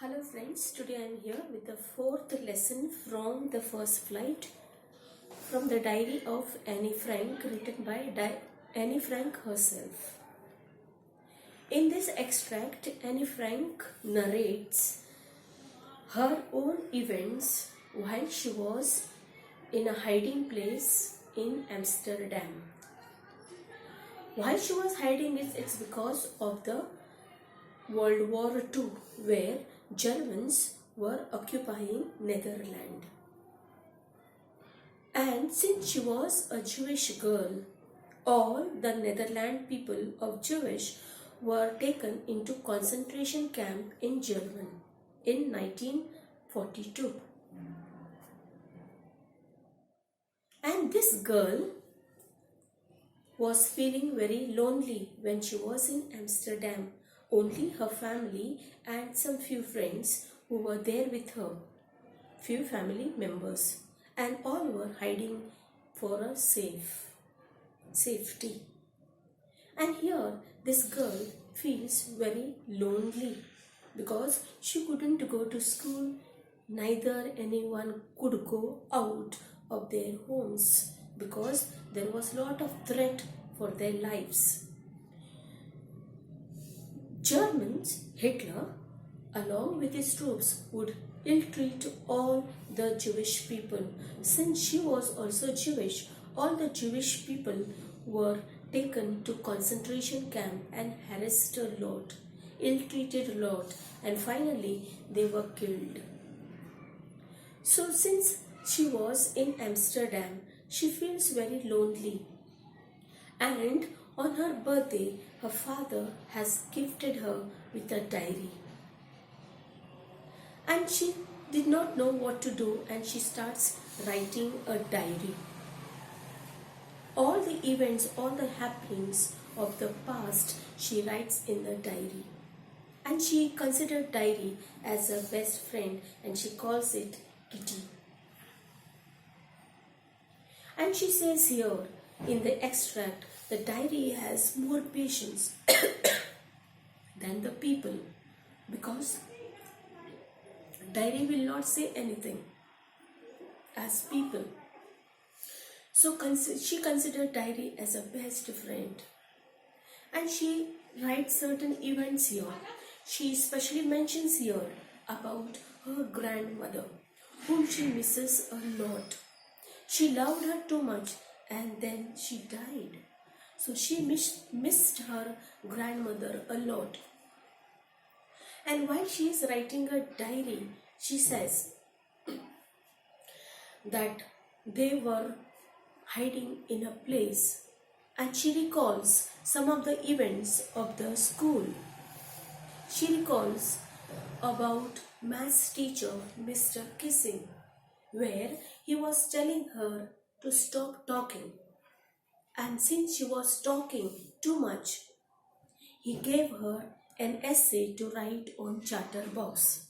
Hello friends, today I am here with the fourth lesson from the first flight from the diary of Annie Frank written by Annie Frank herself. In this extract, Annie Frank narrates her own events while she was in a hiding place in Amsterdam. Why she was hiding it's because of the World War II, where Germans were occupying Netherlands. And since she was a Jewish girl, all the Netherlands people of Jewish were taken into concentration camp in Germany in 1942. And this girl was feeling very lonely when she was in Amsterdam. Only her family and some few friends who were there with her, few family members, and all were hiding for a safety. And here this girl feels very lonely because she couldn't go to school, neither anyone could go out of their homes because there was lot of threat for their lives. Germans, Hitler, along with his troops, would ill-treat all the Jewish people. Since she was also Jewish, all the Jewish people were taken to concentration camp and harassed a lot, ill-treated a lot, and finally they were killed. So since she was in Amsterdam, she feels very lonely. And on her birthday, her father has gifted her with a diary. And she did not know what to do, and she starts writing a diary. All the events, all the happenings of the past, she writes in the diary. And she considered diary as her best friend, and she calls it Kitty. And she says here in the extract, the diary has more patience than the people, because diary will not say anything as people. So she considered diary as a best friend, and she writes certain events here. She especially mentions here about her grandmother, whom she misses a lot. She loved her too much, and then she died. So she missed her grandmother a lot. And while she is writing a diary, she says that they were hiding in a place, and she recalls some of the events of the school. She recalls about maths teacher Mr. Kissing, where he was telling her to stop talking. And since she was talking too much, he gave her an essay to write on chatterbox.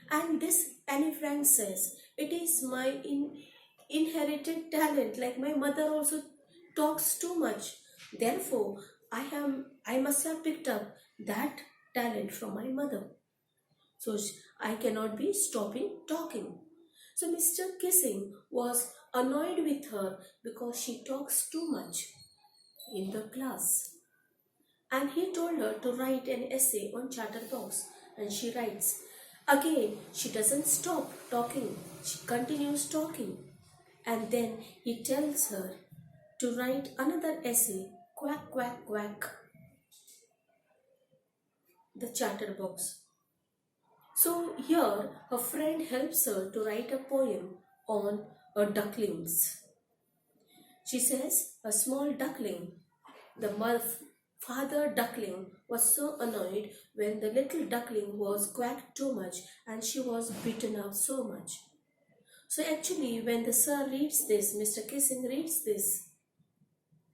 And this Annie Frank says, it is my inherited talent, like my mother also talks too much. Therefore, I must have picked up that talent from my mother. So I cannot be stopping talking. So Mr. Kissing was annoyed with her because she talks too much in the class. And he told her to write an essay on chatterbox, and she writes. Again, she doesn't stop talking. She continues talking. And then he tells her to write another essay, quack, quack, quack, the chatterbox. So here, her friend helps her to write a poem on ducklings. She says, a small duckling, the father duckling was so annoyed when the little duckling was quacked too much, and she was beaten up so much. So actually, when the sir reads this, Mr. Kissing reads this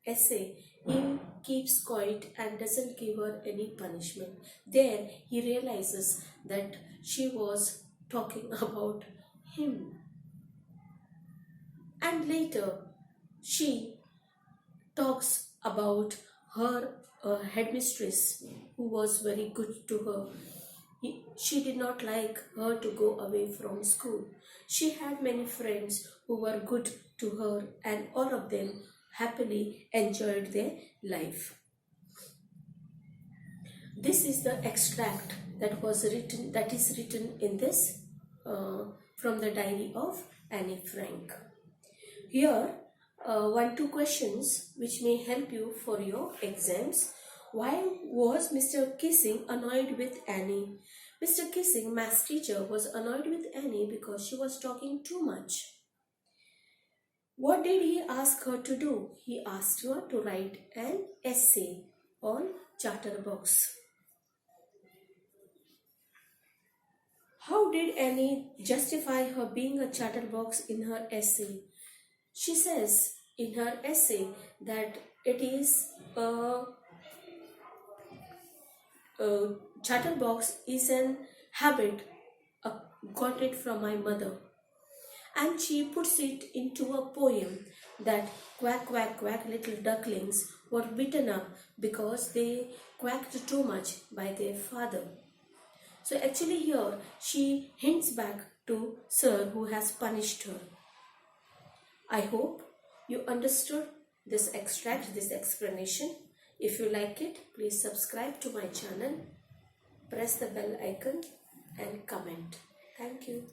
essay, he keeps quiet and doesn't give her any punishment. There he realizes that she was talking about him. And later she talks about her headmistress, who was very good to her. She did not like her to go away from school. She had many friends who were good to her, and all of them happily enjoyed their life. This is the extract that is written in this from the diary of Annie Frank. Here, two questions which may help you for your exams. Why was Mr. Kissing annoyed with Annie? Mr. Kissing, maths teacher, was annoyed with Annie because she was talking too much. What did he ask her to do? He asked her to write an essay on chatterbox. How did Annie justify her being a chatterbox in her essay? She says in her essay that it is a chatterbox is an habit got it from my mother, and she puts it into a poem that quack quack quack little ducklings were beaten up because they quacked too much by their father. So actually here she hints back to Sir who has punished her. I hope you understood this extract, this explanation. If you like it, please subscribe to my channel, press the bell icon and comment. Thank you.